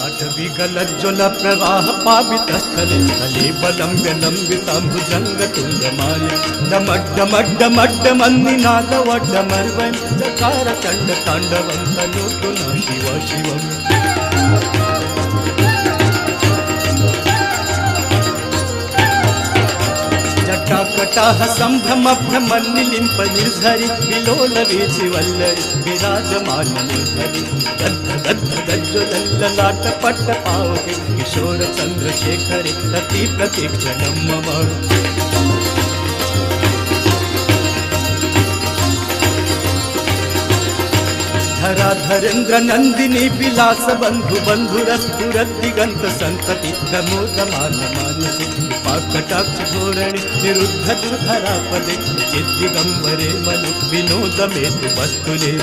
विगलज्ज्वल प्रवाह पावितस्थले कलेबलम्ब्य लम्बिताम्बुजङ्गतुङ्गमाले डमड्डमड्डमड्डमन्निनादवड्डमर्वं चकार चण्डताण्डवं तनोतु न शिव शिवम् जटाकटाह सम्भ्रमभ्रमन्निलिम्प निर्झरि विलोलवीचि वल्लरि विराजमान निर्धरि गद्ध गद्ध गज्ज्वलल्ललाट पट्ट पावके किशोर चन्द्रशेखरे रति प्रतीक्षणं मम धराधरेन्द्र नन्दिनी विलास बन्धु बन्धुरस्फुरद्दिगन्त सन्तति प्रमोदमान मानसे कृपाकटाक्ष धोरणे निरुद्ध दुर्धरापदे चिद्दिगम्बरे मनु विनोदमेतु वस्तुले